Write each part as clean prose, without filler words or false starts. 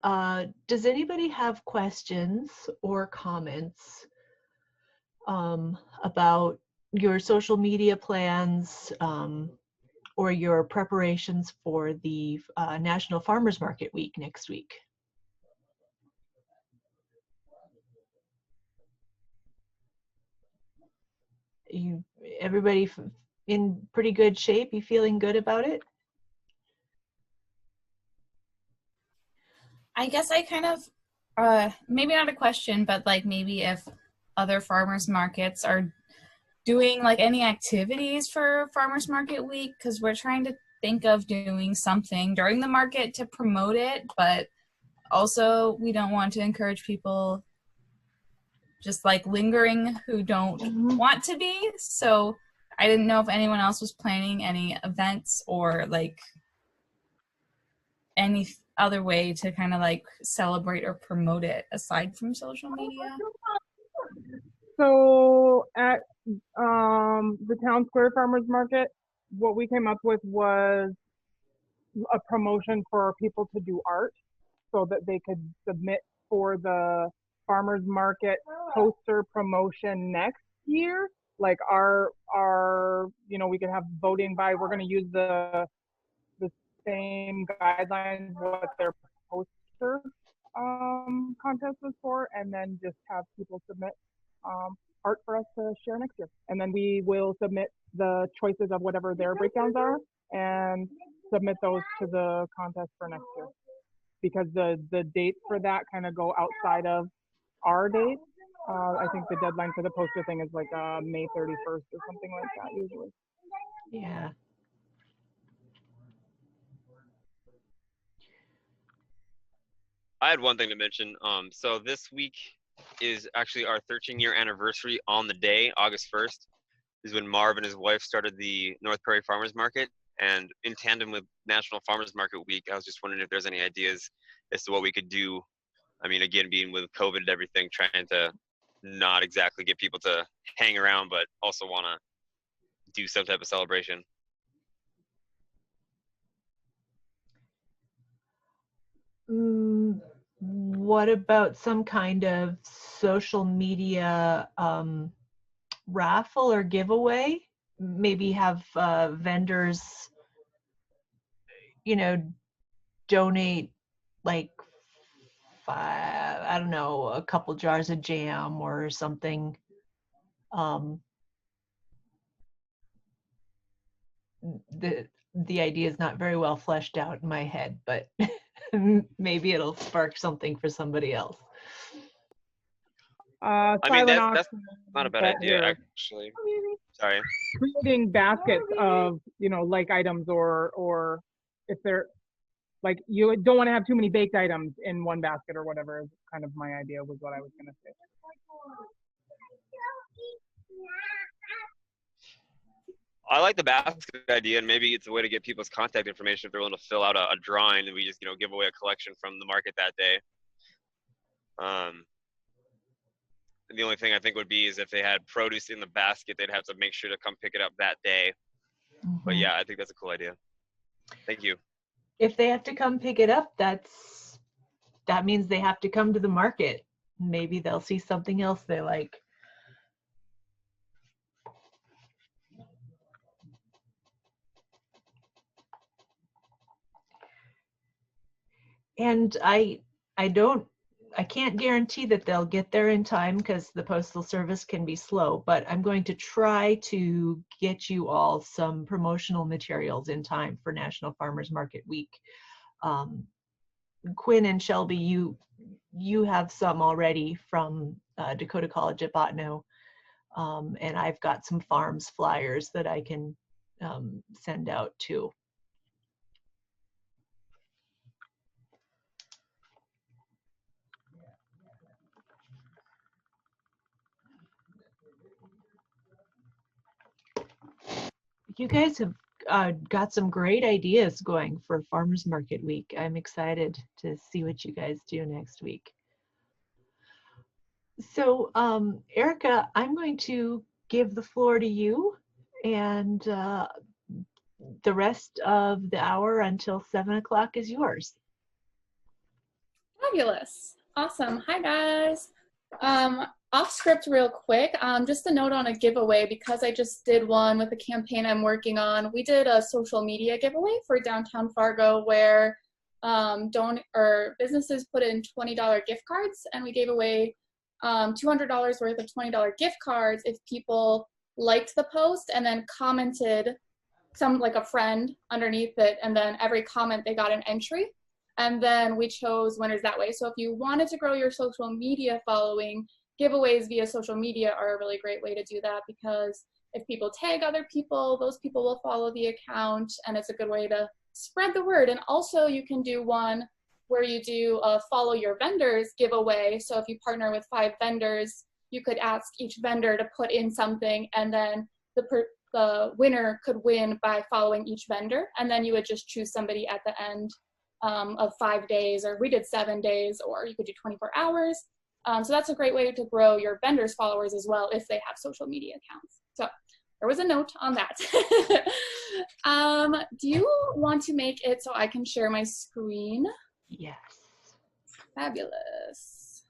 Does anybody have questions or comments about your social media plans or your preparations for the National Farmers Market Week next week? You, everybody in pretty good shape? You feeling good about it? I guess I kind of, maybe not a question, but like maybe if other farmers markets are doing like any activities for Farmers Market Week, because we're trying to think of doing something during the market to promote it, but also we don't want to encourage people just like lingering who don't want to be. So I didn't know if anyone else was planning any events or like any other way to kind of like celebrate or promote it aside from social media. So at the town square farmers market, what we came up with was a promotion for people to do art so that they could submit for the farmers market poster promotion next year. Like we could have voting by. We're going to use the same guidelines what their poster contest was for, and then just have people submit art for us to share next year. And then we will submit the choices of whatever their breakdowns are and submit those to the contest for next year. Because the dates for that kind of go outside of our dates. I think the deadline for the poster thing is like May 31st or something like that usually. Yeah. I had one thing to mention. So this week is actually our 13-year anniversary on the day, August 1st, is when Marv and his wife started the North Prairie Farmers Market. And in tandem with National Farmers Market Week, I was just wondering if there's any ideas as to what we could do. I mean, again, being with COVID and everything, trying to not exactly get people to hang around, but also want to do some type of celebration. What about some kind of social media raffle or giveaway? Maybe have vendors, donate like I don't know, a couple jars of jam or something. The idea is not very well fleshed out in my head, but maybe it'll spark something for somebody else. I mean, that's not a bad idea, actually. Sorry. Creating baskets of, like items or if they're like, you don't want to have too many baked items in one basket or whatever is kind of my idea was what I was going to say. I like the basket idea, and maybe it's a way to get people's contact information if they're willing to fill out a drawing, and we just give away a collection from the market that day. The only thing I think would be is if they had produce in the basket, they'd have to make sure to come pick it up that day. But yeah, I think that's a cool idea. Thank you. If they have to come pick it up, that means they have to come to the market. Maybe they'll see something else they like. And I can't guarantee that they'll get there in time because the Postal Service can be slow, but I'm going to try to get you all some promotional materials in time for National Farmers Market Week. Quinn and Shelby, you have some already from Dakota College at Botno, and I've got some FARRMS flyers that I can send out too. You guys have got some great ideas going for Farmers Market Week. I'm excited to see what you guys do next week. So, Erica, I'm going to give the floor to you, and the rest of the hour until 7 o'clock is yours. Fabulous. Awesome. Hi, guys. Off script real quick, just a note on a giveaway because I just did one with a campaign I'm working on. We did a social media giveaway for downtown Fargo where businesses put in $20 gift cards, and we gave away $200 worth of $20 gift cards if people liked the post and then commented like a friend underneath it, and then every comment they got an entry, and then we chose winners that way. So if you wanted to grow your social media following, giveaways via social media are a really great way to do that, because if people tag other people, those people will follow the account, and it's a good way to spread the word. And also you can do one where you do a follow your vendors giveaway. So if you partner with 5 vendors, you could ask each vendor to put in something, and then the winner could win by following each vendor, and then you would just choose somebody at the end of 5 days, or we did 7 days, or you could do 24 hours. So that's a great way to grow your vendors' followers as well if they have social media accounts. So there was a note on that. Do you want to make it so I can share my screen? Yes. Fabulous.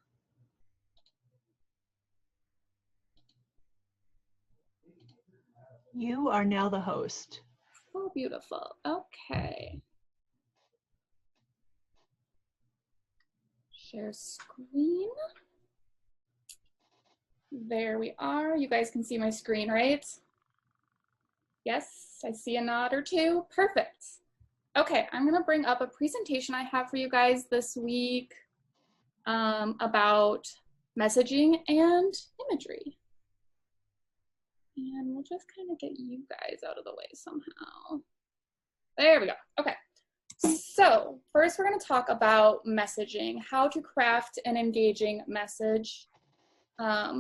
You are now the host. Oh, beautiful. Okay. Share screen. There we are. You guys can see my screen, right? Yes, I see a nod or two. Perfect. Okay, I'm going to bring up a presentation I have for you guys this week about messaging and imagery. And we'll just kind of get you guys out of the way somehow. There we go. Okay. So first we're going to talk about messaging, how to craft an engaging message. I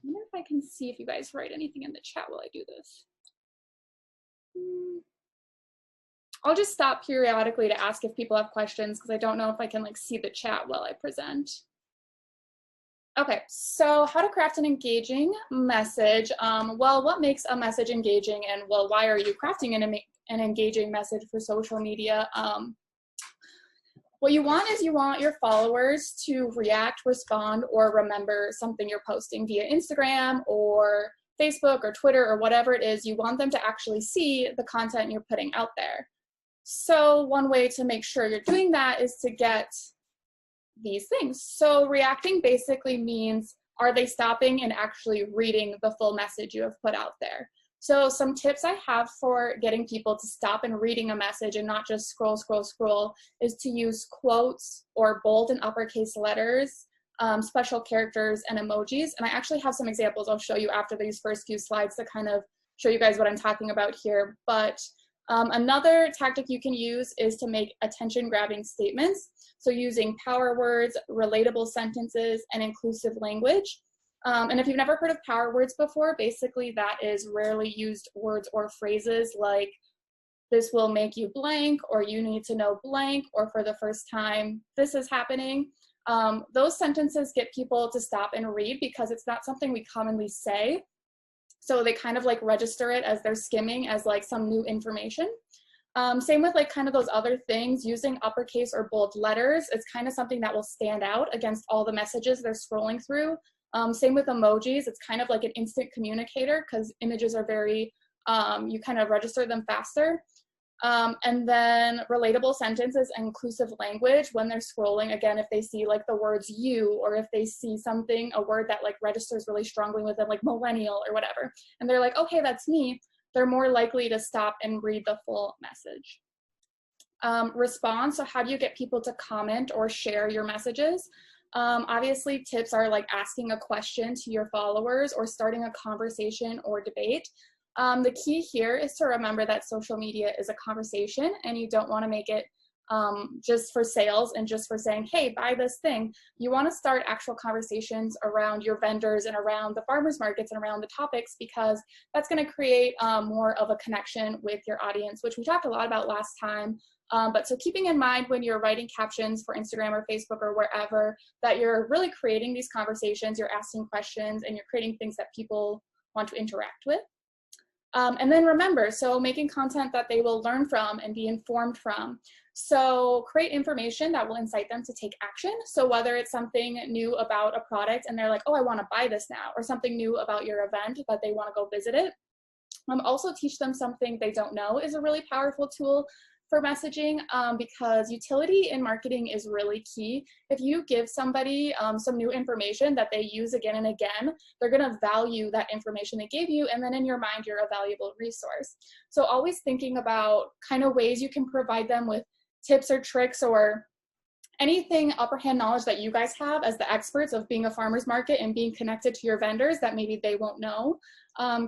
wonder if I can see if you guys write anything in the chat while I do this. I'll just stop periodically to ask if people have questions because I don't know if I can like see the chat while I present. Okay, so how to craft an engaging message. Well, what makes a message engaging, and well, why are you crafting an engaging message for social media? What you want is you want your followers to react, respond, or remember something you're posting via Instagram or Facebook or Twitter or whatever it is. You want them to actually see the content you're putting out there. So one way to make sure you're doing that is to get these things. So reacting basically means, are they stopping and actually reading the full message you have put out there? So some tips I have for getting people to stop and reading a message and not just scroll, scroll, scroll is to use quotes or bold and uppercase letters, special characters, and emojis. And I actually have some examples I'll show you after these first few slides to kind of show you guys what I'm talking about here. But another tactic you can use is to make attention-grabbing statements. So using power words, relatable sentences, and inclusive language. And if you've never heard of power words before, basically that is rarely used words or phrases like, this will make you blank, or you need to know blank, or for the first time, this is happening. Those sentences get people to stop and read because it's not something we commonly say. So they kind of like register it as they're skimming as like some new information. Same with like kind of those other things, using uppercase or bold letters. It's kind of something that will stand out against all the messages they're scrolling through. Same with emojis. It's kind of like an instant communicator because images are very, you kind of register them faster. And then relatable sentences and inclusive language when they're scrolling. Again, if they see like the words you, or if they see something, a word that like registers really strongly with them, like millennial or whatever, and they're like, okay, that's me, they're more likely to stop and read the full message. Response, so how do you get people to comment or share your messages? Obviously, tips are like asking a question to your followers or starting a conversation or debate. The key here is to remember that social media is a conversation, and you don't want to make it just for sales and just for saying, hey, buy this thing. You want to start actual conversations around your vendors and around the farmers markets and around the topics, because that's going to create more of a connection with your audience, which we talked a lot about last time. But so keeping in mind when you're writing captions for Instagram or Facebook or wherever, that you're really creating these conversations, you're asking questions, and you're creating things that people want to interact with. And then remember, so making content that they will learn from and be informed from. So create information that will incite them to take action. So whether it's something new about a product and they're like, oh, I want to buy this now, or something new about your event that they want to go visit it. Also teach them something they don't know is a really powerful tool for messaging, because utility in marketing is really key. If you give somebody some new information that they use again and again, they're going to value that information they gave you, and then in your mind, you're a valuable resource. So always thinking about kind of ways you can provide them with tips or tricks or anything upper hand knowledge that you guys have as the experts of being a farmer's market and being connected to your vendors that maybe they won't know,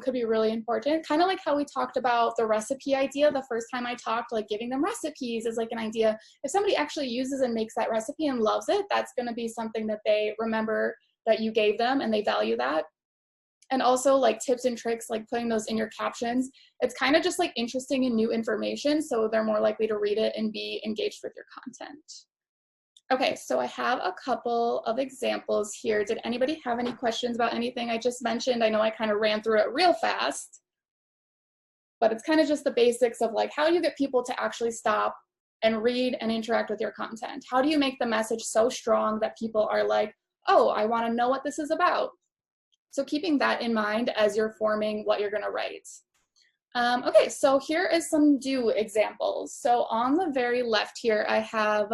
could be really important. Kind of like how we talked about the recipe idea the first time I talked, like giving them recipes is like an idea. If somebody actually uses and makes that recipe and loves it, that's going to be something that they remember that you gave them and they value that. And also like tips and tricks, like putting those in your captions. It's kind of just like interesting and new information, so they're more likely to read it and be engaged with your content. Okay, so I have a couple of examples here. Did anybody have any questions about anything I just mentioned? I know I kind of ran through it real fast, but it's kind of just the basics of like, how do you get people to actually stop and read and interact with your content? How do you make the message so strong that people are like, oh, I want to know what this is about? So keeping that in mind as you're forming what you're going to write. Okay, so here is some do examples. So on the very left here, I have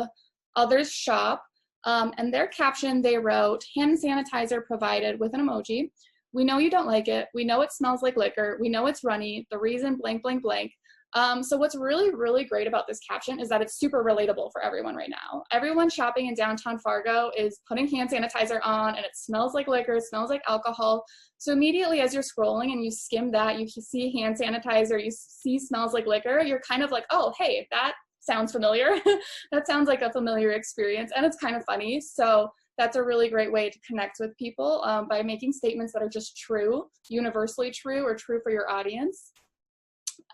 Others Shop, and their caption, they wrote, hand sanitizer provided with an emoji. We know you don't like it. We know it smells like liquor. We know it's runny. The reason blank, blank, blank. So what's really, really great about this caption is that it's super relatable for everyone right now. Everyone shopping in downtown Fargo is putting hand sanitizer on, and it smells like liquor, it smells like alcohol. So immediately as you're scrolling and you skim that, you see hand sanitizer, you see smells like liquor, you're kind of like, oh, hey, that sounds familiar. That sounds like a familiar experience, and it's kind of funny. So that's a really great way to connect with people by making statements that are just true, universally true, or true for your audience.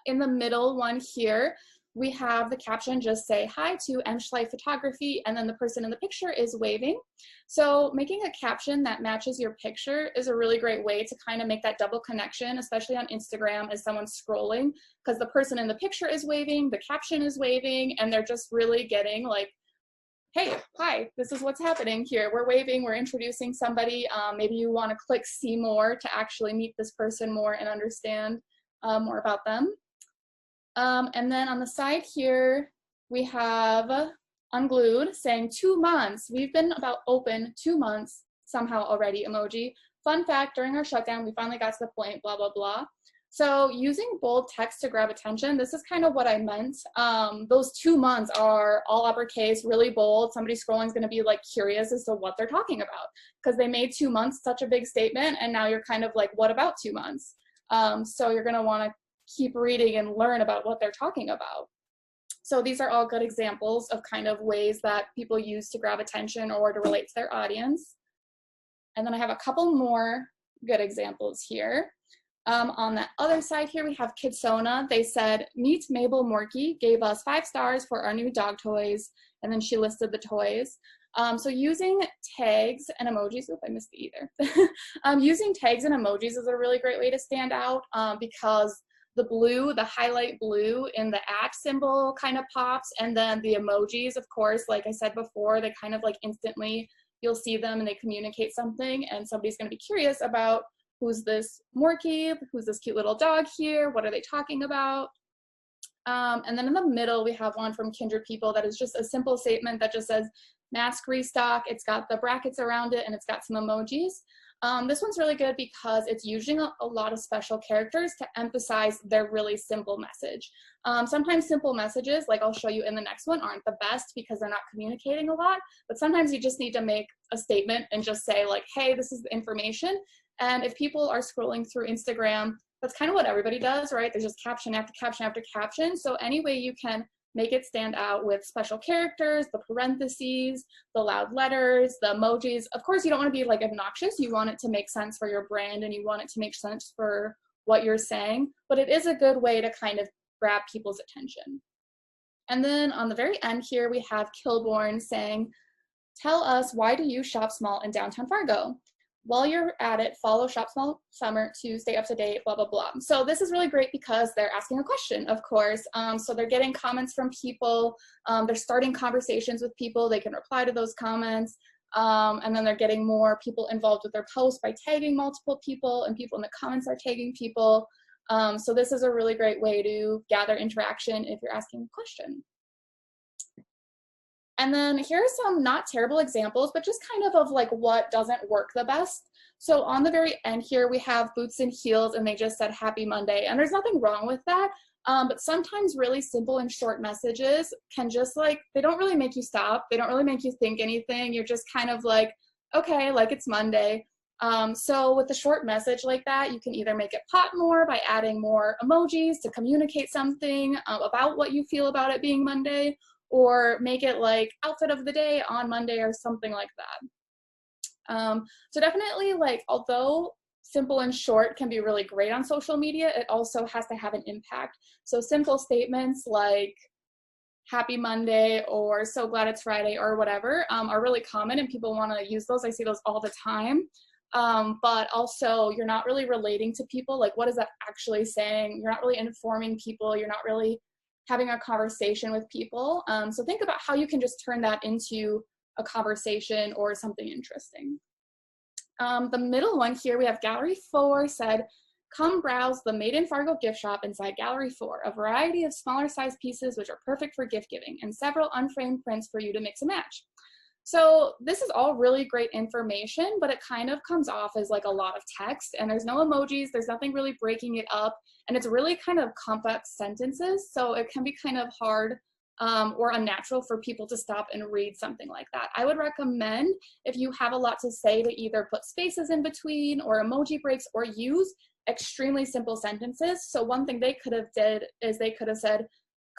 In the middle one here, we have the caption just say hi to Emschleif Photography, and then the person in the picture is waving. So making a caption that matches your picture is a really great way to kind of make that double connection, especially on Instagram as someone's scrolling, because the person in the picture is waving, the caption is waving, and they're just really getting like, hey, hi, this is what's happening here. We're waving, we're introducing somebody. Maybe you want to click see more to actually meet this person more and understand more about them. And then on the side here, we have Unglued saying 2 months. We've been about open 2 months somehow already emoji. Fun fact, during our shutdown, we finally got to the point, blah, blah, blah. So using bold text to grab attention, this is kind of what I meant. Those 2 months are all uppercase, really bold. Somebody scrolling is going to be like curious as to what they're talking about because they made 2 months such a big statement, and now you're kind of like, what about 2 months? So you're going to want to keep reading and learn about what they're talking about. So these are all good examples of kind of ways that people use to grab attention or to relate to their audience. And then I have a couple more good examples here. On the other side here, we have Kidsona. They said, meet Mabel Morkey, gave us 5 stars for our new dog toys. And then she listed the toys. So using tags and emojis, I missed the either. Using tags and emojis is a really great way to stand out because the blue, the highlight blue in the @ symbol kind of pops. And then the emojis, of course, like I said before, they kind of like instantly, you'll see them and they communicate something. And somebody's going to be curious about who's this Morkey, who's this cute little dog here, what are they talking about? And then in the middle, we have one from Kindred People that is just a simple statement that just says, mask restock. It's got the brackets around it and it's got some emojis. This one's really good because it's using a lot of special characters to emphasize their really simple message. Sometimes simple messages, like I'll show you in the next one, aren't the best because they're not communicating a lot, but sometimes you just need to make a statement and just say like, hey, this is the information. And if people are scrolling through Instagram, that's kind of what everybody does, right? There's just caption after caption after caption. So any way you can make it stand out with special characters, the parentheses, the loud letters, the emojis. Of course, you don't want to be like obnoxious. You want it to make sense for your brand and you want it to make sense for what you're saying, but it is a good way to kind of grab people's attention. And then on the very end here, we have Kilborn saying, tell us, why do you shop small in downtown Fargo? while you're at it, follow Shop Small Summer to stay up to date, blah, blah, blah. So this is really great because they're asking a question, of course. So they're getting comments from people. They're starting conversations with people. They can reply to those comments. And then they're getting more people involved with their posts by tagging multiple people, and people in the comments are tagging people. So this is a really great way to gather interaction if you're asking a question. And then here are some not terrible examples, but just kind of like what doesn't work the best. So on the very end here, we have boots and heels, and they just said happy Monday. And there's nothing wrong with that. But sometimes really simple and short messages can just like, they don't really make you stop. They don't really make you think anything. You're just kind of like, okay, like it's Monday. So with a short message like that, you can either make it pop more by adding more emojis to communicate something about what you feel about it being Monday, or make it like outfit of the day on Monday or something like that. So definitely, like, although simple and short can be really great on social media, it also has to have an impact. So simple statements like happy Monday or so glad it's Friday or whatever are really common, and people want to use those. I see those all the time. But also you're not really relating to people. Like, what is that actually saying? You're not really informing people. You're not really having a conversation with people. So think about how you can just turn that into a conversation or something interesting. The middle one here, we have Gallery 4 said, come browse the Made in Fargo gift shop inside Gallery 4, a variety of smaller size pieces which are perfect for gift giving, and several unframed prints for you to mix and match. So this is all really great information, but it kind of comes off as like a lot of text, and there's no emojis, there's nothing really breaking it up, and it's really kind of complex sentences, so it can be kind of hard or unnatural for people to stop and read something like that. I would recommend, if you have a lot to say, to either put spaces in between or emoji breaks, or use extremely simple sentences. So one thing they could have did is they could have said,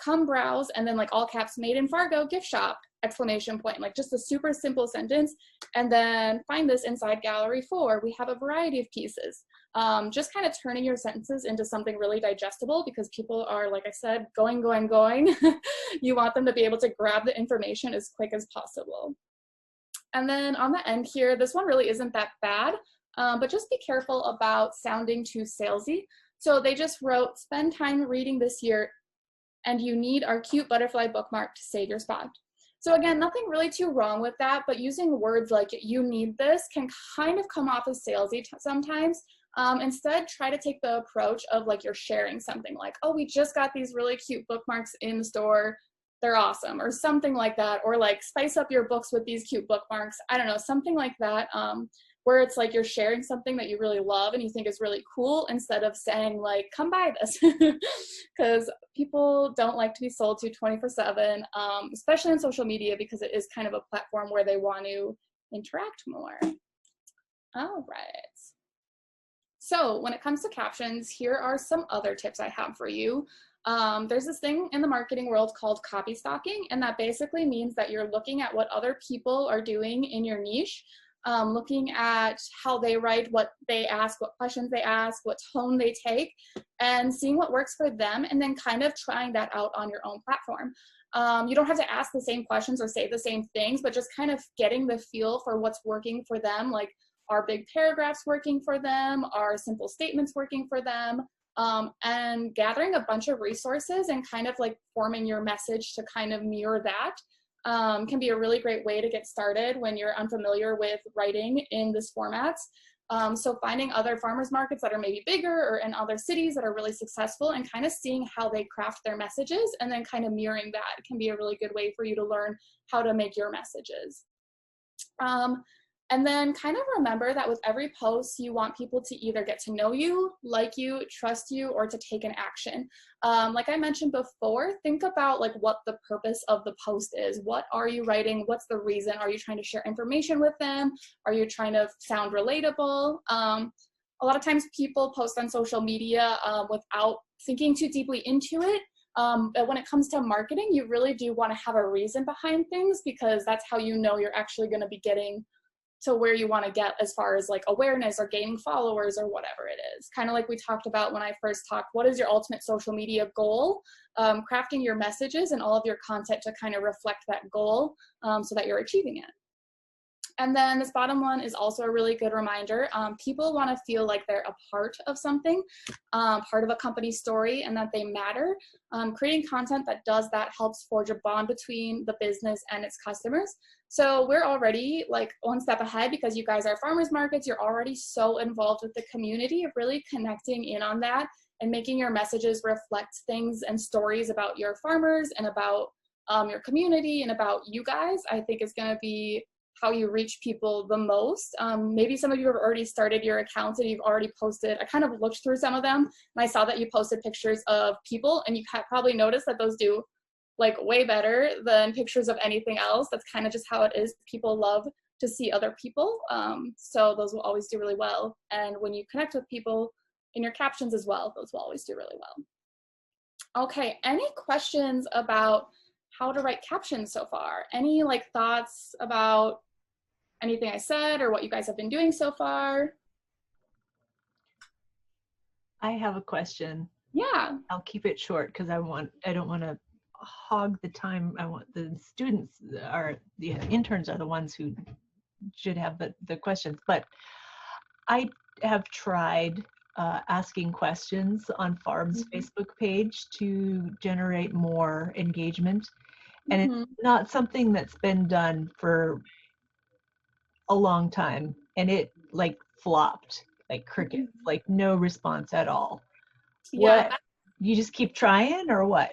come browse, and then like all caps, Made in Fargo gift shop, exclamation point, like just a super simple sentence. And then find this inside Gallery 4. We have a variety of pieces. Just kind of turning your sentences into something really digestible, because people are, like I said, going. You want them to be able to grab the information as quick as possible. And then on the end here, this one really isn't that bad, but just be careful about sounding too salesy. So they just wrote, spend time reading this year, and you need our cute butterfly bookmark to save your spot. So again, nothing really too wrong with that, but using words like you need this can kind of come off as salesy sometimes. Instead, try to take the approach of like you're sharing something like, oh, we just got these really cute bookmarks in the store, they're awesome, or something like that, or like spice up your books with these cute bookmarks. I don't know, something like that, where it's like you're sharing something that you really love and you think is really cool, instead of saying like, come buy this, because people don't like to be sold to 24/7, especially on social media, because it is kind of a platform where they want to interact more. All right. So when it comes to captions, here are some other tips I have for you. There's this thing in the marketing world called copy stalking, and that basically means that you're looking at what other people are doing in your niche, looking at how they write, what they ask, what questions they ask, what tone they take, and seeing what works for them, and then kind of trying that out on your own platform. You don't have to ask the same questions or say the same things, but just kind of getting the feel for what's working for them, like, are big paragraphs working for them? Are simple statements working for them? And gathering a bunch of resources and kind of like forming your message to kind of mirror that can be a really great way to get started when you're unfamiliar with writing in this format. So finding other farmers markets that are maybe bigger or in other cities that are really successful, and kind of seeing how they craft their messages, and then kind of mirroring that can be a really good way for you to learn how to make your messages. And then kind of remember that with every post, you want people to either get to know you, like you, trust you, or to take an action. Like I mentioned before, think about like what the purpose of the post is. What are you writing? What's the reason? Are you trying to share information with them? Are you trying to sound relatable? A lot of times people post on social media without thinking too deeply into it. But when it comes to marketing, you really do want to have a reason behind things, because that's how you know you're actually going to be getting to where you want to get as far as like awareness or gaining followers or whatever it is. Kind of like we talked about when I first talked, what is your ultimate social media goal? Crafting your messages and all of your content to kind of reflect that goal so that you're achieving it. And then this bottom one is also a really good reminder. People want to feel like they're a part of something, part of a company story, and that they matter. Creating content that does that helps forge a bond between the business and its customers. So we're already like one step ahead because you guys are farmers markets. You're already so involved with the community, really connecting in on that and making your messages reflect things and stories about your farmers and about your community and about you guys, I think is going to be how you reach people the most. Maybe some of you have already started your accounts and you've already posted. I kind of looked through some of them and I saw that you posted pictures of people, and you probably noticed that those do like way better than pictures of anything else. That's kind of just how it is. People love to see other people. So those will always do really well. And when you connect with people in your captions as well, those will always do really well. Okay, any questions about how to write captions so far? Any like thoughts about anything I said or what you guys have been doing so far? I have a question. Yeah. I'll keep it short because I don't want to hog the time. I want the students the interns are the ones who should have the questions. But I have tried asking questions on FARRMS Facebook page to generate more engagement. And it's not something that's been done for a long time. And it like flopped like crickets, like no response at all. Yeah. What? You just keep trying or what?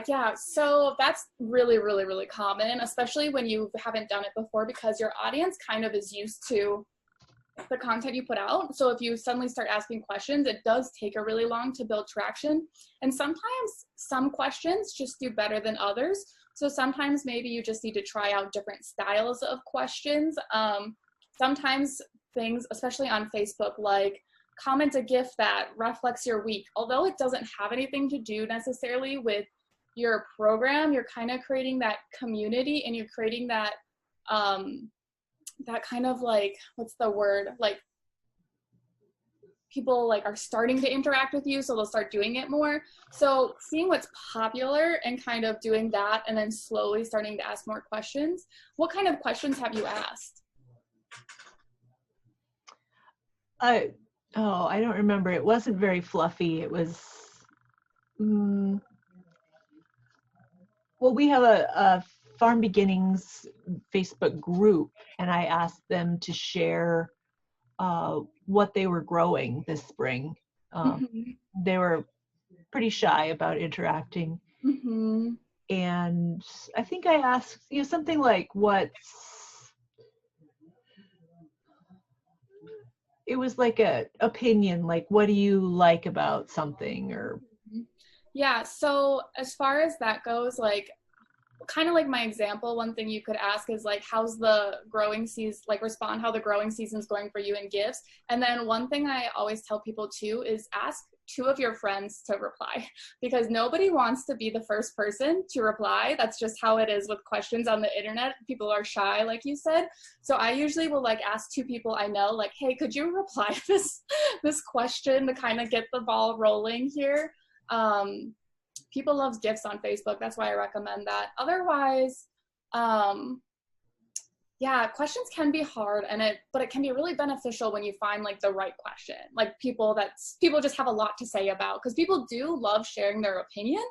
Yeah. So that's really, really, really common, especially when you haven't done it before, because your audience kind of is used to the content you put out. So if you suddenly start asking questions, it does take a really long to build traction. And sometimes some questions just do better than others. So sometimes maybe you just need to try out different styles of questions. Sometimes things, especially on Facebook, like comment a GIF that reflects your week. Although it doesn't have anything to do necessarily with your program, you're kind of creating that community and you're creating that that kind of like, what's the word? Like people like are starting to interact with you, so they'll start doing it more. So seeing what's popular and kind of doing that and then slowly starting to ask more questions. What kind of questions have you asked? I don't remember. It wasn't very fluffy. It was, well, we have a Farm Beginnings Facebook group, and I asked them to share what they were growing this spring. They were pretty shy about interacting. And I think I asked, something like it was like a opinion, like what do you like about something, or yeah. So as far as that goes, like kind of like my example, one thing you could ask is like, how's the growing season, like respond how the growing season's going for you in gifts. And then one thing I always tell people too is ask 2 of your friends to reply, because nobody wants to be the first person to reply. That's just how it is with questions on the internet. People are shy, like you said. So I usually will like ask 2 people I know, like, hey, could you reply to this question to kind of get the ball rolling here? People love GIFs on Facebook. That's why I recommend that. Otherwise, yeah, questions can be hard, but it can be really beneficial when you find like the right question, like people just have a lot to say about, because people do love sharing their opinion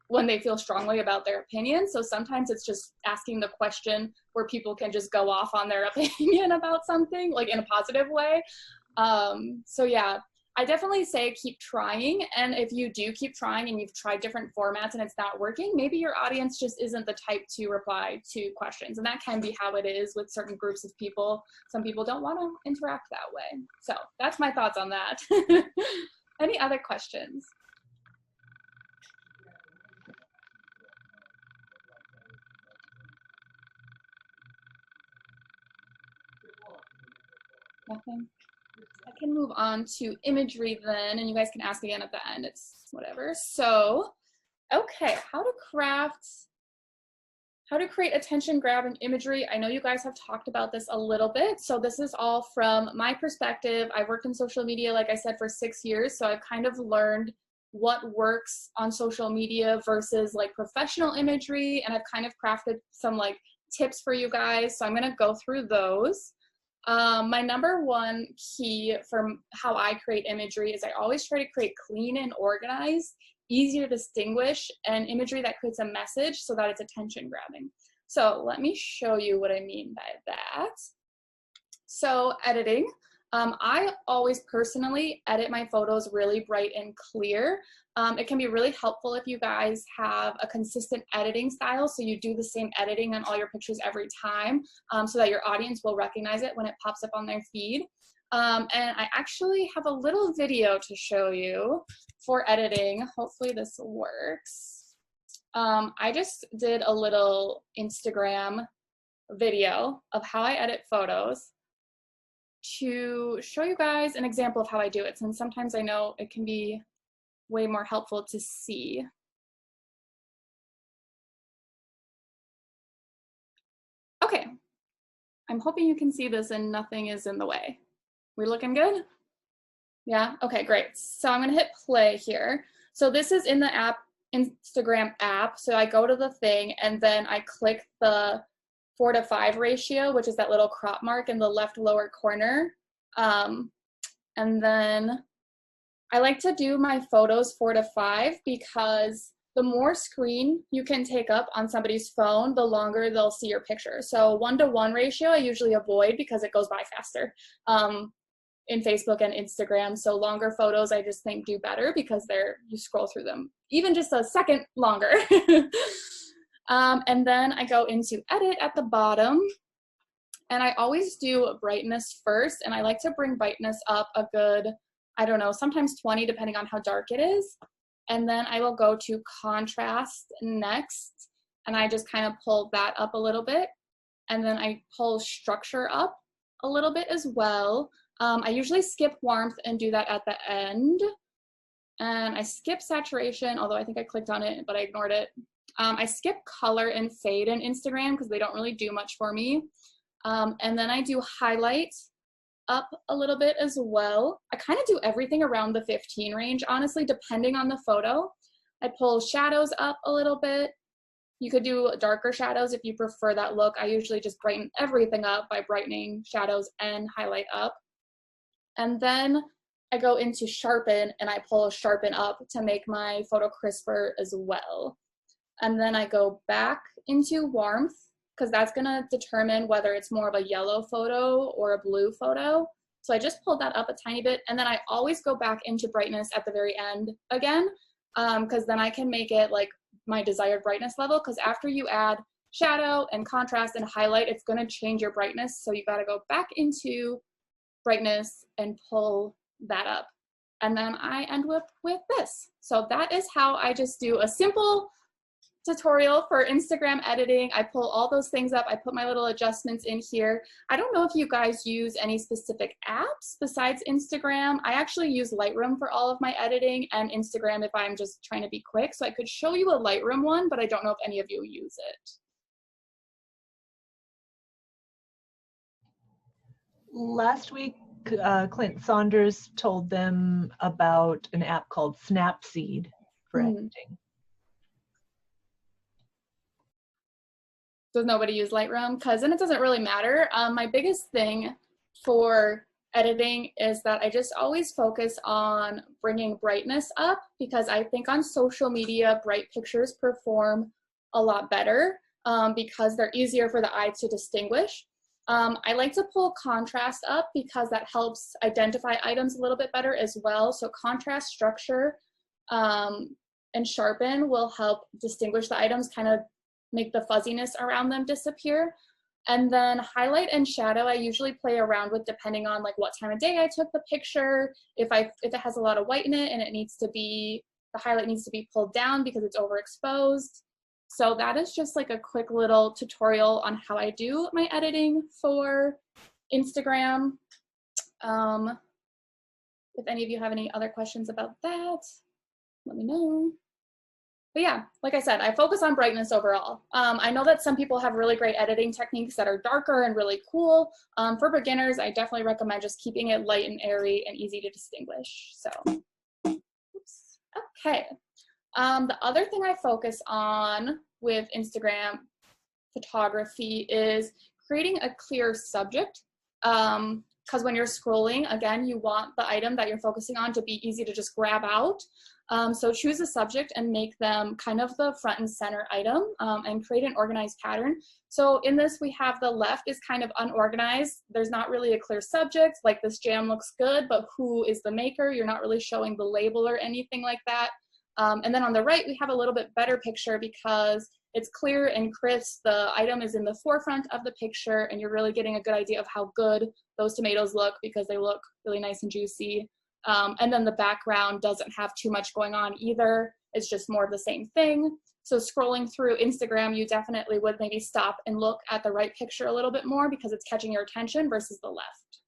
when they feel strongly about their opinion. So sometimes it's just asking the question where people can just go off on their opinion about something, like in a positive way. So yeah, I definitely say keep trying. And if you do keep trying and you've tried different formats and it's not working, maybe your audience just isn't the type to reply to questions. And that can be how it is with certain groups of people. Some people don't want to interact that way. So that's my thoughts on that. Any other questions? Nothing? I can move on to imagery then, and you guys can ask again at the end. It's whatever. So, okay, how to create attention grabbing imagery. I know you guys have talked about this a little bit. So this is all from my perspective. I've worked in social media, like I said, for 6 years. So I've kind of learned what works on social media versus like professional imagery. And I've kind of crafted some like tips for you guys, so I'm gonna go through those. My number one key for how I create imagery is I always try to create clean and organized, easy to distinguish, and imagery that creates a message so that it's attention grabbing. So let me show you what I mean by that. So editing. I always personally edit my photos really bright and clear. It can be really helpful if you guys have a consistent editing style, so you do the same editing on all your pictures every time, so that your audience will recognize it when it pops up on their feed. And I actually have a little video to show you for editing. Hopefully this works. I just did a little Instagram video of how I edit photos to show you guys an example of how I do it, since sometimes I know it can be way more helpful to see. Okay, I'm hoping you can see this and nothing is in the way. We looking good? Yeah, okay, great. So I'm gonna hit play here. So this is in the app, Instagram app. So I go to the thing and then I click the 4:5 ratio, which is that little crop mark in the left lower corner. And then I like to do my photos 4:5 because the more screen you can take up on somebody's phone, the longer they'll see your picture. So 1:1 ratio I usually avoid because it goes by faster in Facebook and Instagram. So longer photos I just think do better because you scroll through them even just a second longer. And then I go into edit at the bottom, and I always do brightness first, and I like to bring brightness up a good, I don't know, sometimes 20 depending on how dark it is. And then I will go to contrast next, and I just kind of pull that up a little bit. And then I pull structure up a little bit as well. I usually skip warmth and do that at the end. And I skip saturation, although I think I clicked on it, but I ignored it. I skip color and fade in Instagram because they don't really do much for me. And then I do highlight up a little bit as well. I kind of do everything around the 15 range, honestly, depending on the photo. I pull shadows up a little bit. You could do darker shadows if you prefer that look. I usually just brighten everything up by brightening shadows and highlight up. And then I go into sharpen and I pull sharpen up to make my photo crisper as well. And then I go back into warmth because that's gonna determine whether it's more of a yellow photo or a blue photo. So I just pulled that up a tiny bit, and then I always go back into brightness at the very end again, because then I can make it like my desired brightness level, because after you add shadow and contrast and highlight, it's gonna change your brightness. So you gotta go back into brightness and pull that up. And then I end up with this. So that is how I just do a simple tutorial for Instagram editing. I pull all those things up. I put my little adjustments in here. I don't know if you guys use any specific apps besides Instagram. I actually use Lightroom for all of my editing, and Instagram if I'm just trying to be quick. So I could show you a Lightroom one, but I don't know if any of you use it. Last week, Clint Saunders told them about an app called Snapseed for editing. Does nobody use Lightroom? Because then it doesn't really matter. My biggest thing for editing is that I just always focus on bringing brightness up, because I think on social media, bright pictures perform a lot better because they're easier for the eye to distinguish. I like to pull contrast up because that helps identify items a little bit better as well. So contrast, structure, and sharpen will help distinguish the items, kind of make the fuzziness around them disappear. And then highlight and shadow I usually play around with depending on like what time of day I took the picture. If it has a lot of white in it and it needs to be, the highlight needs to be pulled down because it's overexposed. So that is just like a quick little tutorial on how I do my editing for Instagram. If any of you have any other questions about that, let me know. But yeah, like I said, I focus on brightness overall. I know that some people have really great editing techniques that are darker and really cool. For beginners, I definitely recommend just keeping it light and airy and easy to distinguish. So, oops. Okay. The other thing I focus on with Instagram photography is creating a clear subject. Because when you're scrolling, again, you want the item that you're focusing on to be easy to just grab out. So choose a subject and make them kind of the front and center item, and create an organized pattern. So in this, we have the left is kind of unorganized. There's not really a clear subject, like this jam looks good, but who is the maker? You're not really showing the label or anything like that. And then on the right, we have a little bit better picture because it's clear and crisp. The item is in the forefront of the picture, and you're really getting a good idea of how good those tomatoes look because they look really nice and juicy. And then the background doesn't have too much going on either. It's just more of the same thing. So scrolling through Instagram, you definitely would maybe stop and look at the right picture a little bit more because it's catching your attention versus the left.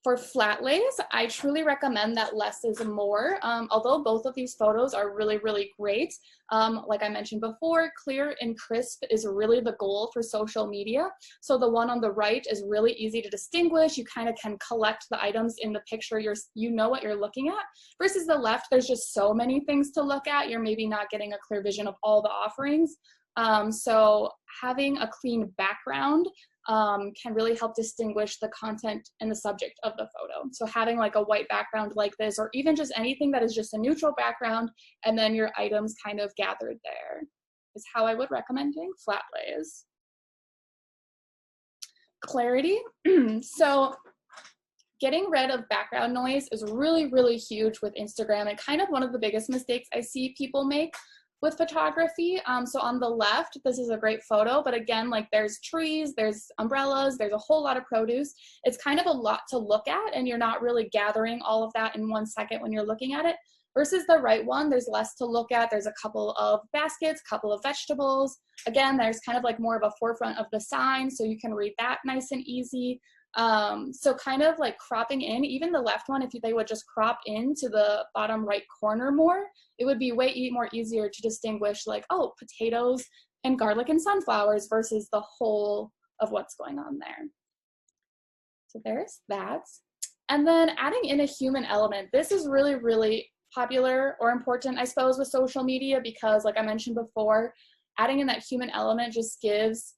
For flat lays, I truly recommend that less is more. Although both of these photos are really, really great. Like I mentioned before, clear and crisp is really the goal for social media. So the one on the right is really easy to distinguish. You kind of can collect the items in the picture. You know what you're looking at. Versus the left, there's just so many things to look at. You're maybe not getting a clear vision of all the offerings. So having a clean background can really help distinguish the content and the subject of the photo. So having like a white background like this, or even just anything that is just a neutral background, and then your items kind of gathered there, is how I would recommend doing flat lays. Clarity. So getting rid of background noise is really, really huge with Instagram, and kind of one of the biggest mistakes I see people make with photography. So on the left, this is a great photo, but again, like there's trees, there's umbrellas, there's a whole lot of produce. It's kind of a lot to look at, and you're not really gathering all of that in 1 second when you're looking at it. Versus the right one, there's less to look at. There's a couple of baskets, couple of vegetables. Again, there's kind of like more of a forefront of the sign, so you can read that nice and easy. So kind of like cropping in, even the left one, if they would just crop into the bottom right corner more, it would be way more easier to distinguish like, oh, potatoes and garlic and sunflowers versus the whole of what's going on there. So there's that. And then adding in a human element. This is really, really popular or important, I suppose, with social media because, like I mentioned before, adding in that human element just gives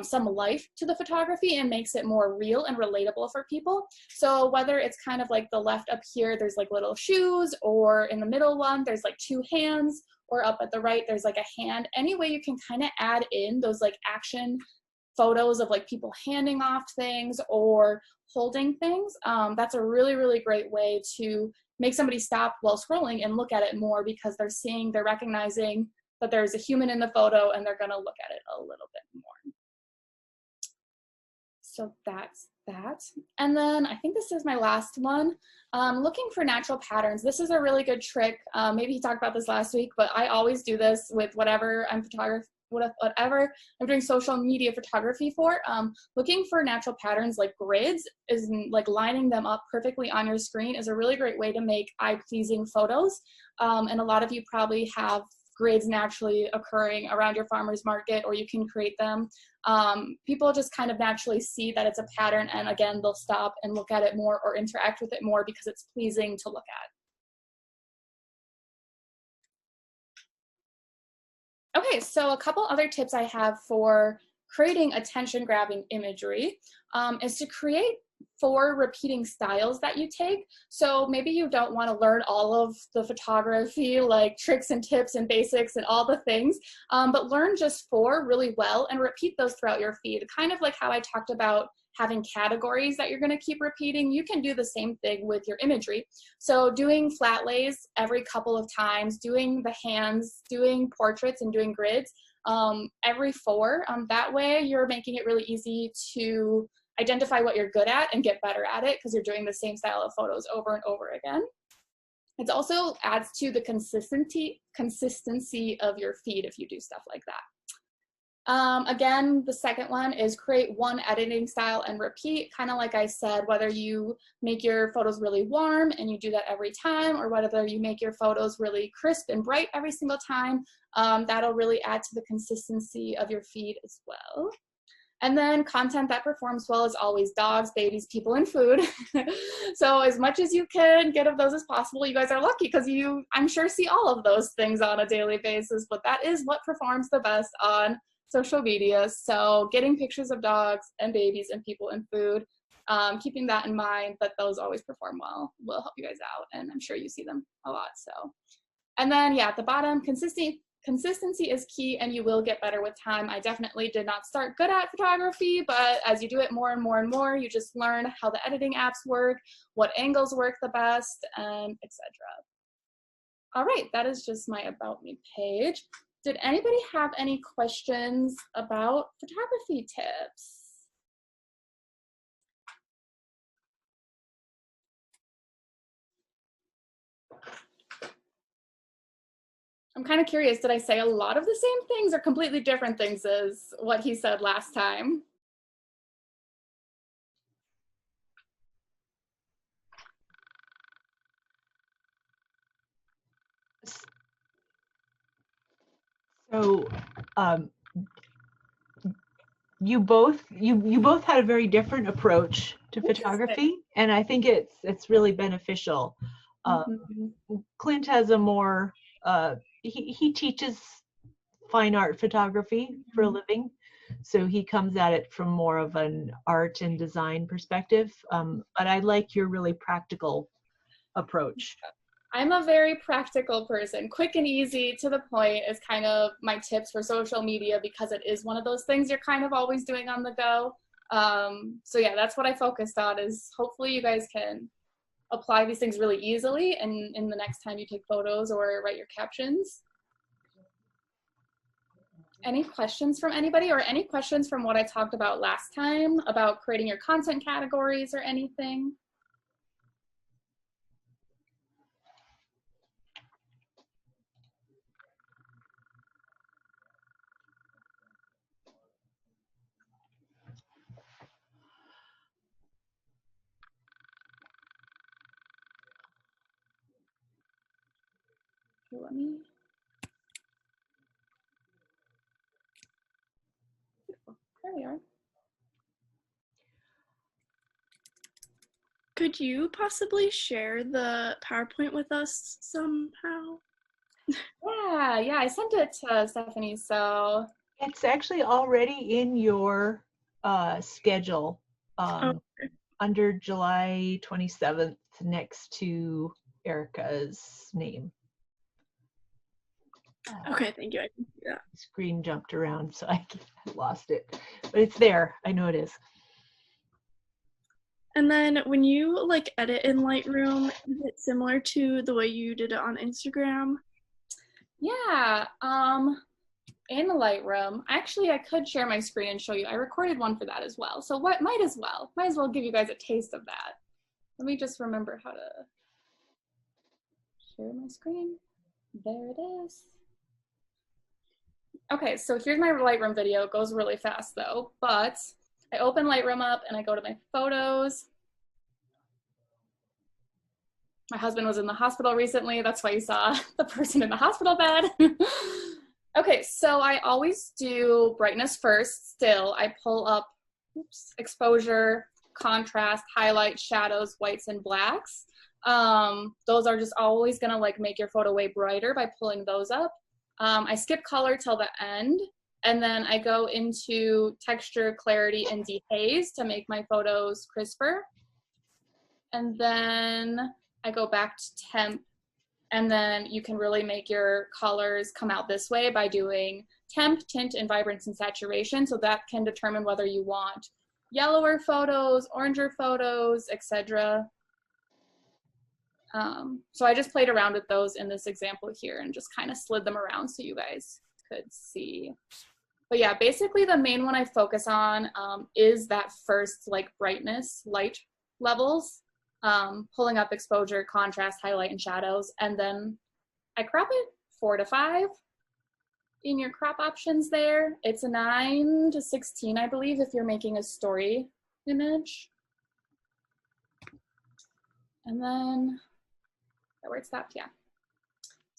some life to the photography and makes it more real and relatable for people. So whether it's kind of like the left up here, there's like little shoes, or in the middle one, there's like 2 hands, or up at the right, there's like a hand. Any way you can kind of add in those like action photos of like people handing off things or holding things, that's a really, really great way to make somebody stop while scrolling and look at it more because they're recognizing that there's a human in the photo and they're gonna look at it a little bit more. So that's that. And then I think this is my last one. Looking for natural patterns. This is a really good trick. Maybe he talked about this last week, but I always do this with whatever I'm whatever I'm doing social media photography for. Looking for natural patterns like grids is like lining them up perfectly on your screen is a really great way to make eye-pleasing photos. And a lot of you probably have grids naturally occurring around your farmer's market, or you can create them. People just kind of naturally see that it's a pattern, and again, they'll stop and look at it more or interact with it more because it's pleasing to look at. Okay, so a couple other tips I have for creating attention-grabbing imagery is to create 4 repeating styles that you take. So maybe you don't want to learn all of the photography, like tricks and tips and basics and all the things, but learn just 4 really well and repeat those throughout your feed. Kind of like how I talked about having categories that you're going to keep repeating, you can do the same thing with your imagery. So doing flat lays every couple of times, doing the hands, doing portraits, and doing grids every 4. That way you're making it really easy to identify what you're good at and get better at it because you're doing the same style of photos over and over again. It also adds to the consistency of your feed if you do stuff like that. Again, the second one is create 1 editing style and repeat. Kind of like I said, whether you make your photos really warm and you do that every time, or whether you make your photos really crisp and bright every single time, that'll really add to the consistency of your feed as well. And then content that performs well is always dogs, babies, people, and food. So as much as you can get of those as possible, you guys are lucky because you, I'm sure, see all of those things on a daily basis, but that is what performs the best on social media. So getting pictures of dogs and babies and people and food, keeping that in mind, that those always perform well, will help you guys out. And I'm sure you see them a lot. So, and then yeah, at the bottom, consistency is key and you will get better with time. I definitely did not start good at photography, but as you do it more and more and more, you just learn how the editing apps work, what angles work the best, and etc. All right, that is just my About Me page. Did anybody have any questions about photography tips? I'm kind of curious, did I say a lot of the same things or completely different things as what he said last time? So you both had a very different approach to photography, and I think it's really beneficial. Clint has a more he teaches fine art photography for a living, so he comes at it from more of an art and design perspective. But I like your really practical approach. I'm a very practical person. Quick and easy to the point is kind of my tips for social media, because it is one of those things you're kind of always doing on the go. So yeah, that's what I focused on, is hopefully you guys can apply these things really easily and in the next time you take photos or write your captions. Any questions from anybody, or any questions from what I talked about last time about creating your content categories or anything? Let me. There we are. Could you possibly share the PowerPoint with us somehow? Yeah, I sent it to Stephanie, so. It's actually already in your schedule under July 27th next to Erica's name. Okay, thank you. I can see that. Screen jumped around, so I lost it, but it's there. I know it is. And then when you like edit in Lightroom, is it similar to the way you did it on Instagram? Yeah, in Lightroom, actually I could share my screen and show you. I recorded one for that as well. So what, might as well give you guys a taste of that. Let me just remember how to share my screen. There it is. Okay, so here's my Lightroom video. It goes really fast though, but I open Lightroom up and I go to my photos. My husband was in the hospital recently. That's why you saw the person in the hospital bed. Okay, so I always do brightness first. Still, I pull up exposure, contrast, highlight, shadows, whites, and blacks. Those are just always gonna like make your photo way brighter by pulling those up. I skip color till the end, and then I go into texture, clarity, and dehaze to make my photos crisper. And then I go back to temp, and then you can really make your colors come out this way by doing temp, tint, and vibrance and saturation. So that can determine whether you want yellower photos, oranger photos, etc. So I just played around with those in this example here and just kind of slid them around so you guys could see. But yeah, basically the main one I focus on is that first like brightness, light levels, pulling up exposure, contrast, highlight, and shadows. And then I crop it 4 to 5 in your crop options there. It's a 9 to 16, I believe, if you're making a story image. And then, where it stopped, yeah.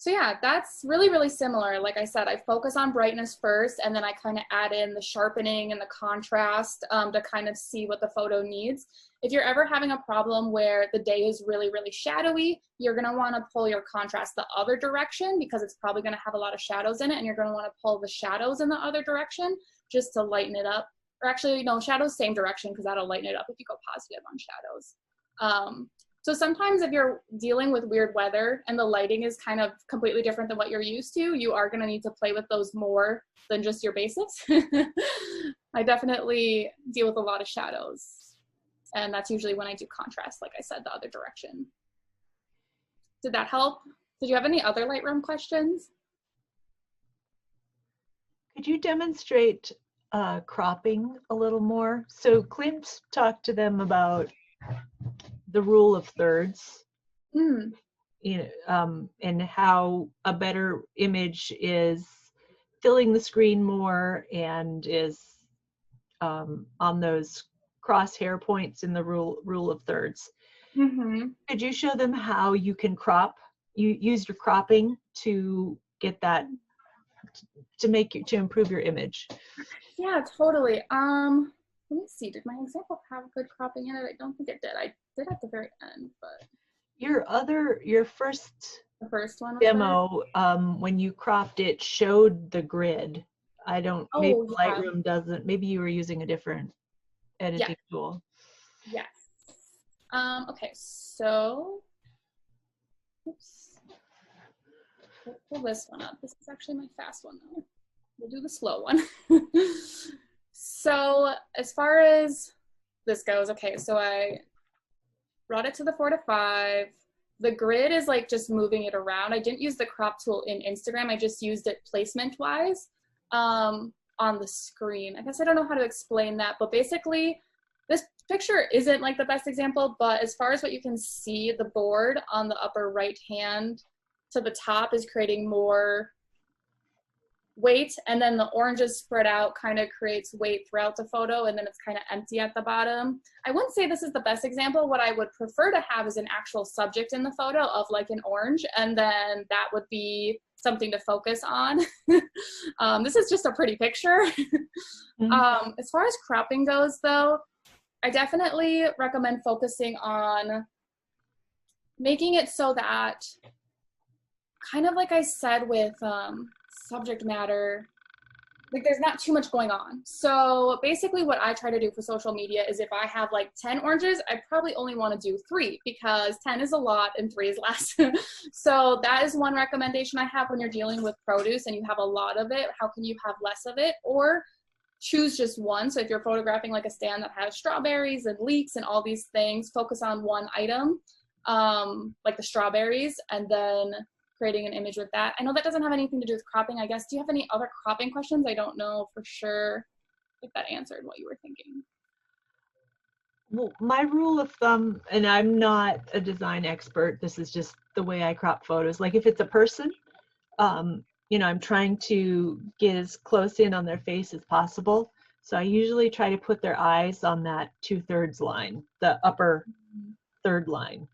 So yeah, that's really, really similar. Like I said, I focus on brightness first, and then I kind of add in the sharpening and the contrast to kind of see what the photo needs. If you're ever having a problem where the day is really, really shadowy, you're gonna wanna pull your contrast the other direction because it's probably gonna have a lot of shadows in it, and you're gonna wanna pull the shadows in the other direction just to lighten it up. Or actually, no, shadows same direction because that'll lighten it up if you go positive on shadows. So sometimes if you're dealing with weird weather and the lighting is kind of completely different than what you're used to, you are gonna need to play with those more than just your basics. I definitely deal with a lot of shadows. And that's usually when I do contrast, like I said, the other direction. Did that help? Did you have any other Lightroom questions? Could you demonstrate cropping a little more? So Clint talked to them about the rule of thirds, Mm. And how a better image is filling the screen more and is on those crosshair points in the rule of thirds. Mm-hmm. Could you show them how you can crop? You use your cropping to get that to improve your image. Yeah, totally. Let me see. Did my example have good cropping in it? I don't think it did. I did at the very end, but Your first the first one was demo, when you cropped it, showed the grid. I don't, maybe Oh, yeah. Lightroom doesn't, maybe you were using a different editing tool. Yes. Okay, so, oops. We'll pull this one up. This is actually my fast one though. We'll do the slow one. So as far as this goes, okay, so I brought it to the 4:5. The grid is like just moving it around. I didn't use the crop tool in Instagram. I just used it placement wise on the screen. I guess I don't know how to explain that, but basically this picture isn't like the best example, but as far as what you can see, the board on the upper right hand to the top is creating more weight, and then the oranges spread out kind of creates weight throughout the photo, and then it's kind of empty at the bottom. I wouldn't say this is the best example. What I would prefer to have is an actual subject in the photo of like an orange, and then that would be something to focus on. This is just a pretty picture. As far as cropping goes though, I definitely recommend focusing on making it so that, kind of like I said with subject matter, like there's not too much going on. So basically what I try to do for social media is if I have like 10 oranges, I probably only want to do 3 because 10 is a lot and 3 is less. So that is one recommendation I have when you're dealing with produce and you have a lot of it. How can you have less of it? Or choose just one. So if you're photographing like a stand that has strawberries and leeks and all these things, focus on one item, like the strawberries, and then creating an image with that. I know that doesn't have anything to do with cropping, I guess. Do you have any other cropping questions? I don't know for sure if that answered what you were thinking. Well, my rule of thumb, and I'm not a design expert, this is just the way I crop photos. Like if it's a person, I'm trying to get as close in on their face as possible. So I usually try to put their eyes on that 2/3 line, the upper third line.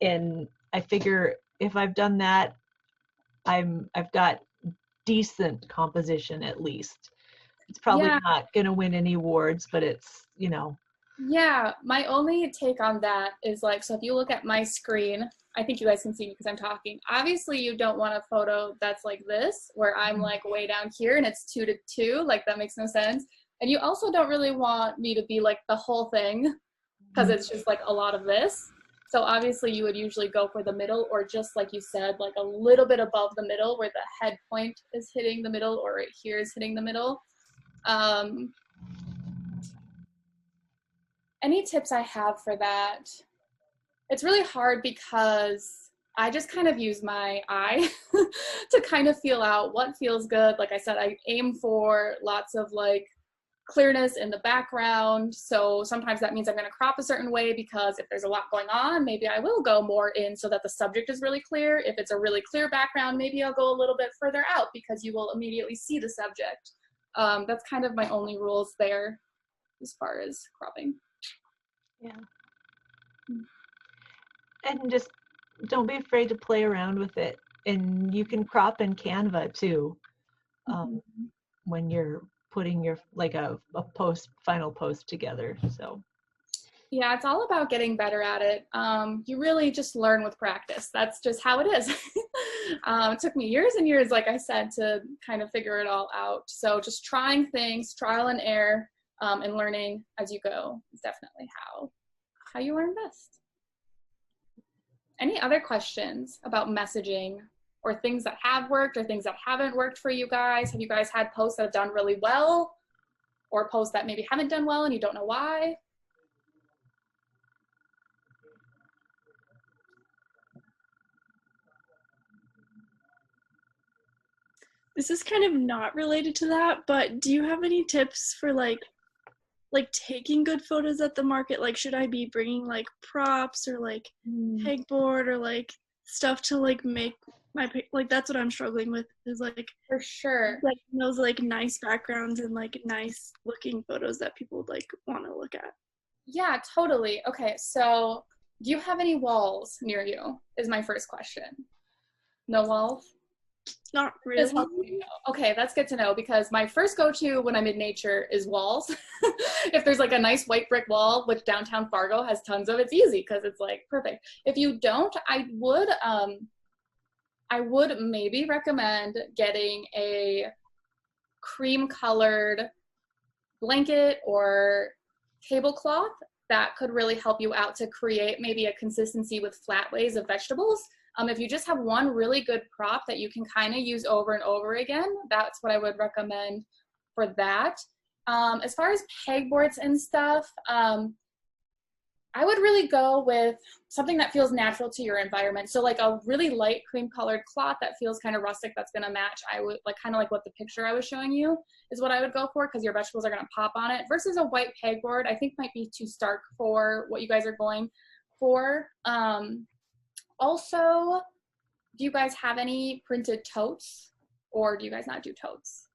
And I figure if I've done that, I've got decent composition at least. It's probably not going to win any awards, but it's, Yeah, my only take on that is like, so if you look at my screen, I think you guys can see me because I'm talking. Obviously, you don't want a photo that's like this, where I'm like way down here and it's 2:2, like that makes no sense. And you also don't really want me to be like the whole thing because it's just like a lot of this. So obviously you would usually go for the middle, or just like you said, like a little bit above the middle where the head point is hitting the middle, or right here is hitting the middle. Any tips I have for that? It's really hard because I just kind of use my eye to kind of feel out what feels good. Like I said, I aim for lots of like clearness in the background. So sometimes that means I'm going to crop a certain way because if there's a lot going on, maybe I will go more in so that the subject is really clear. If it's a really clear background, maybe I'll go a little bit further out because you will immediately see the subject. That's kind of my only rules there as far as cropping. Yeah. And just don't be afraid to play around with it. and you can crop in Canva too, when you're putting your like a final post together. So Yeah, it's all about getting better at it. You really just learn with practice. That's just how it is. It took me years and years, like I said, to kind of figure it all out. So just trying things, trial and error, and learning as you go is definitely how you learn best. Any other questions about messaging or things that have worked or things that haven't worked for you guys? Have you guys had posts that have done really well, or posts that maybe haven't done well and you don't know why? This is kind of not related to that, but do you have any tips for like taking good photos at the market? Like, should I be bringing like props or like pegboard or like stuff to like make my like, that's what I'm struggling with, is like, For sure. like those like nice backgrounds and like nice looking photos that people would like want to look at. Yeah, totally. Okay, so do you have any walls near you is my first question. No walls? Not This really. helps me know. Okay, that's good to know, because my first go-to when I'm in nature is walls. If there's like a nice white brick wall, which downtown Fargo has tons of, it's easy because it's like perfect. If you don't, I would maybe recommend getting a cream colored blanket or tablecloth that could really help you out to create maybe a consistency with flat lays of vegetables. If you just have one really good prop that you can kind of use over and over again, that's what I would recommend for that. As far as pegboards and stuff, I would really go with something that feels natural to your environment. So like a really light cream colored cloth that feels kind of rustic, that's gonna match. I would like kind of like what the picture I was showing you is what I would go for, because your vegetables are gonna pop on it, versus a white pegboard I think might be too stark for what you guys are going for. Also, do you guys have any printed totes, or do you guys not do totes?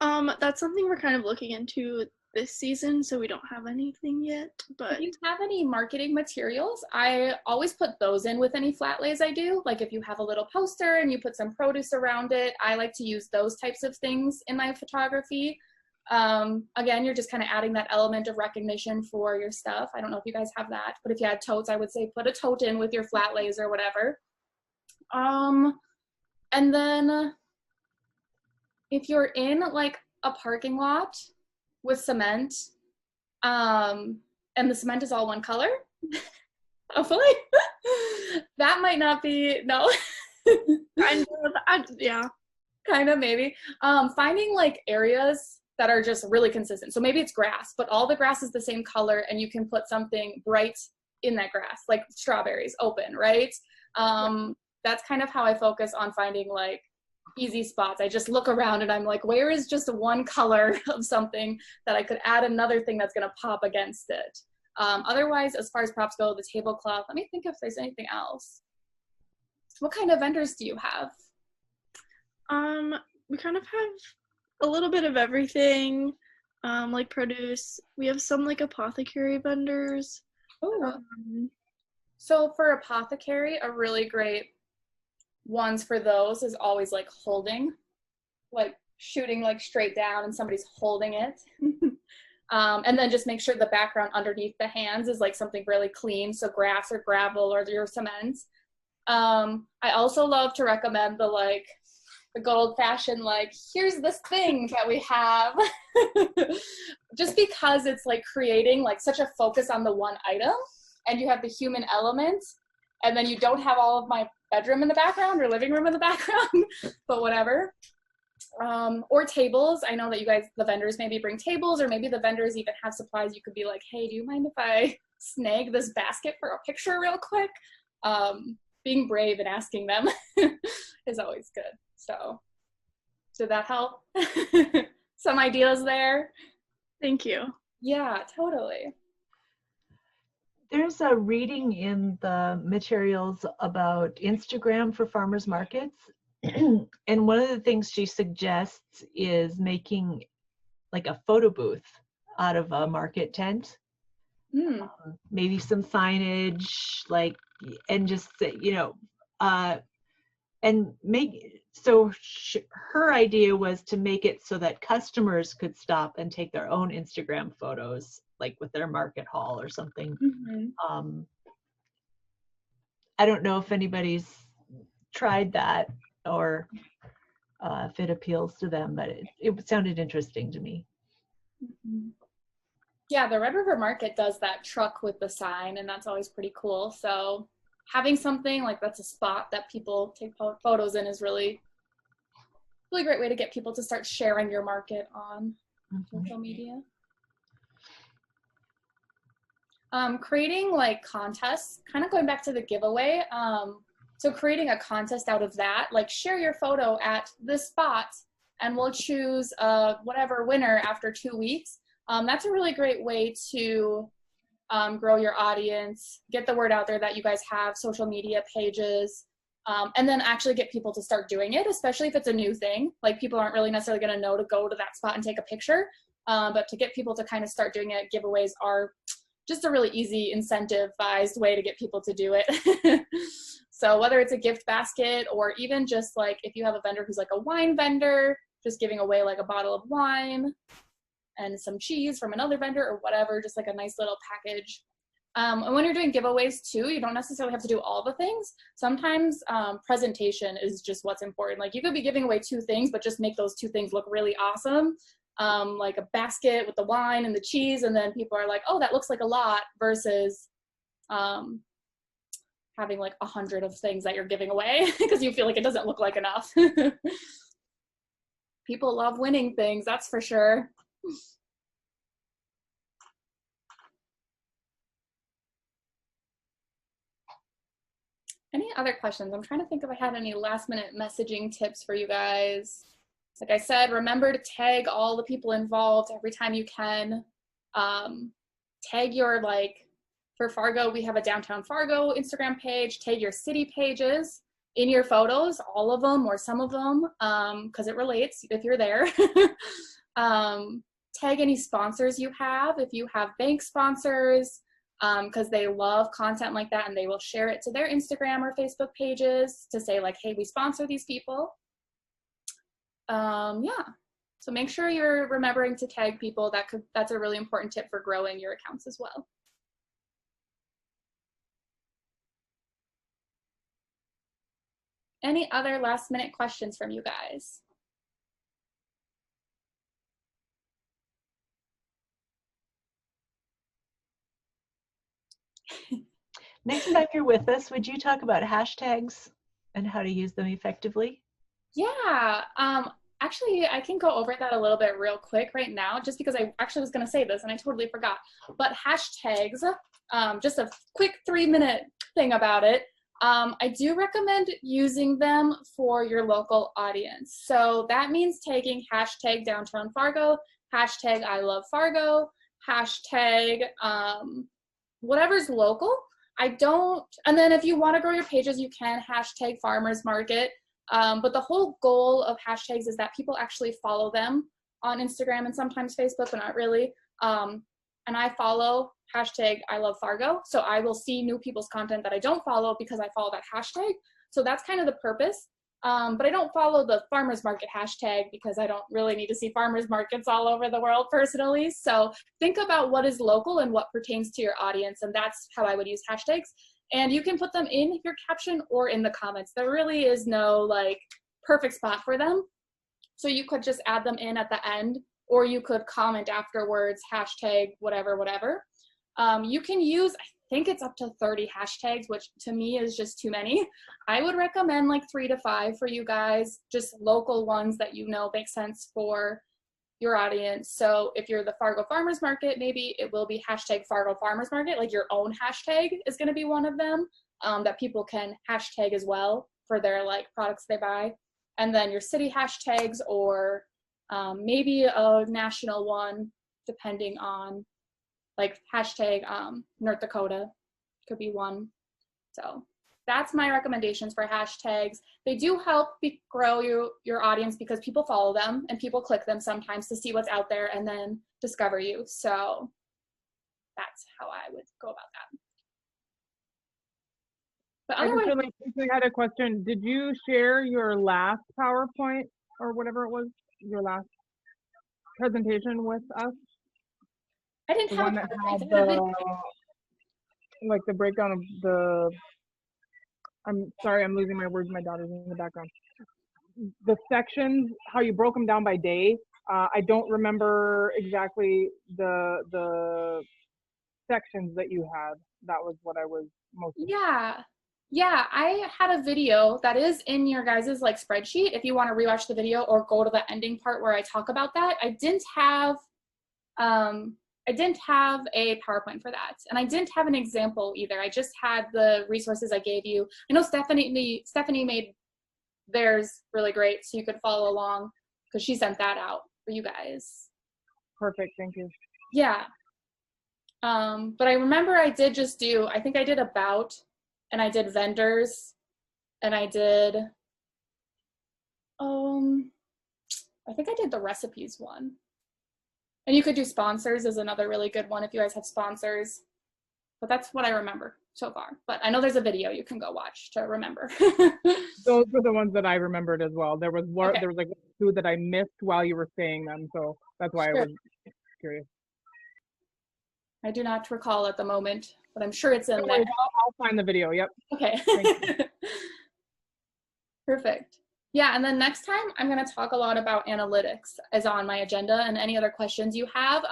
That's something we're kind of looking into this season, so we don't have anything yet, but If you have any marketing materials, I always put those in with any flat lays I do. Like if you have a little poster and you put some produce around it, I like to use those types of things in my photography. Again, you're just kind of adding that element of recognition for your stuff. I don't know if you guys have that, but if you had totes, I would say put a tote in with your flat lays or whatever. And then if you're in like a parking lot with cement, and the cement is all one color, hopefully, that might not be, no. Yeah. Kind of, maybe. Finding like areas that are just really consistent. So maybe it's grass, but all the grass is the same color, and you can put something bright in that grass, like strawberries open, right? That's kind of how I focus on finding like easy spots. I just look around and I'm like, where is just one color of something that I could add another thing that's going to pop against it? Otherwise, as far as props go, the tablecloth, let me think if there's anything else. What kind of vendors do you have? We kind of have a little bit of everything, like produce. We have some like apothecary vendors. Oh. So for apothecary, a really great ones for those is always like holding, like shooting like straight down and somebody's holding it. And then just make sure the background underneath the hands is like something really clean, so grass or gravel or your cement. I also love to recommend the good old-fashioned, like, here's this thing that we have. Just because it's like creating like such a focus on the one item, and you have the human element, and then you don't have all of my bedroom in the background or living room in the background, but whatever. Or tables. I know that you guys, the vendors, maybe bring tables, or maybe the vendors even have supplies. You could be like, hey, do you mind if I snag this basket for a picture real quick? Being brave and asking them is always good. So did that help? Some ideas there? Thank you. Yeah, totally. There's a reading in the materials about Instagram for farmers markets. And one of the things she suggests is making like a photo booth out of a market tent. Maybe some signage, like, and just, And so her idea was to make it so that customers could stop and take their own Instagram photos, like with their market haul or something. I don't know if anybody's tried that or if it appeals to them, but it sounded interesting to me. Yeah, the Red River Market does that truck with the sign, and that's always pretty cool. So having something like that's a spot that people take photos in is really great way to get people to start sharing your market on social media. Creating like contests, kind of going back to the giveaway. So creating a contest out of that, like share your photo at this spot and we'll choose whatever winner after 2 weeks. That's a really great way to grow your audience, get the word out there that you guys have social media pages, and then actually get people to start doing it, especially if it's a new thing. Like people aren't really necessarily going to know to go to that spot and take a picture, but to get people to kind of start doing it, giveaways are just a really easy incentivized way to get people to do it. So whether it's a gift basket or even just like if you have a vendor who's like a wine vendor, just giving away like a bottle of wine and some cheese from another vendor or whatever, just like a nice little package. And when you're doing giveaways too, you don't necessarily have to do all the things. Sometimes presentation is just what's important. Like you could be giving away 2 things, but just make those 2 things look really awesome. Like a basket with the wine and the cheese, and then people are like, oh, that looks like a lot, versus having like 100 of things that you're giving away because you feel like it doesn't look like enough. People love winning things, that's for sure. Any other questions? I'm trying to think if I had any last minute messaging tips for you guys. Like I said, remember to tag all the people involved every time you can. Tag your, like, for Fargo, we have a Downtown Fargo Instagram page. Tag your city pages in your photos, all of them or some of them, because it relates if you're there. Tag any sponsors you have, if you have bank sponsors, because they love content like that and they will share it to their Instagram or Facebook pages to say like, hey, we sponsor these people. Yeah, so make sure you're remembering to tag people. That's a really important tip for growing your accounts as well. Any other last minute questions from you guys? Next time you're with us, would you talk about hashtags and how to use them effectively? Yeah, actually, I can go over that a little bit real quick right now, just because I actually was going to say this and I totally forgot. But hashtags, just a quick 3-minute thing about it. I do recommend using them for your local audience. So that means taking hashtag Downtown Fargo, hashtag I love Fargo, hashtag whatever's local. And then if you want to grow your pages, you can hashtag Farmers Market. But the whole goal of hashtags is that people actually follow them on Instagram and sometimes Facebook, but not really. And I follow hashtag I love Fargo. So I will see new people's content that I don't follow because I follow that hashtag. So that's kind of the purpose. But I don't follow the farmers market hashtag because I don't really need to see farmers markets all over the world personally. So think about what is local and what pertains to your audience. And that's how I would use hashtags. And you can put them in your caption or in the comments. There really is no like perfect spot for them. So you could just add them in at the end, or you could comment afterwards, hashtag whatever, whatever. You can use, I think it's up to 30 hashtags, which to me is just too many. I would recommend like 3 to 5 for you guys, just local ones that you know make sense for your audience. So if you're the Fargo Farmers Market, maybe it will be hashtag Fargo Farmers Market, like your own hashtag is going to be one of them that people can hashtag as well for their like products they buy. And then your city hashtags, or maybe a national one, depending on like hashtag North Dakota could be one. So that's my recommendations for hashtags. They do help grow your audience because people follow them and people click them sometimes to see what's out there and then discover you. So that's how I would go about that. But I just otherwise, really quickly had a question. Did you share your last PowerPoint or whatever it was, your last presentation with us? I didn't The have one a that PowerPoint. had I had a video. like the breakdown of the, I'm sorry, I'm losing my words. My daughter's in the background. The sections, how you broke them down by day. I don't remember exactly the sections that you had. That was what I was most. Yeah. Yeah, I had a video that is in your guys' like spreadsheet if you want to rewatch the video or go to the ending part where I talk about that. I didn't have a PowerPoint for that. And I didn't have an example either. I just had the resources I gave you. I know Stephanie made theirs really great, so you could follow along because she sent that out for you guys. Perfect, thank you. Yeah. But I remember I did just do, I think I did about, and I did vendors, and I did, I think I did the recipes one. And you could do sponsors is another really good one if you guys have sponsors. But that's what I remember so far. But I know there's a video you can go watch to remember. Those were the ones that I remembered as well. There was one, Okay. there was like two that I missed while you were saying them, so that's why I Sure. was curious. I do not recall at the moment, but I'm sure it's in Don't there. worry, I'll find the video. Yep. Okay. Thank Perfect. Yeah, and then next time I'm going to talk a lot about analytics as on my agenda and any other questions you have.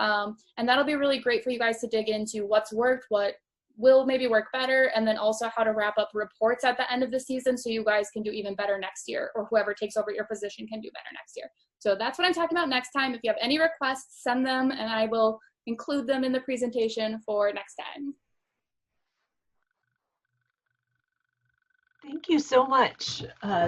And that'll be really great for you guys to dig into what's worked, what will maybe work better, and then also how to wrap up reports at the end of the season so you guys can do even better next year, or whoever takes over your position can do better next year. So that's what I'm talking about next time. If you have any requests, send them and I will include them in the presentation for next time. Thank you so much.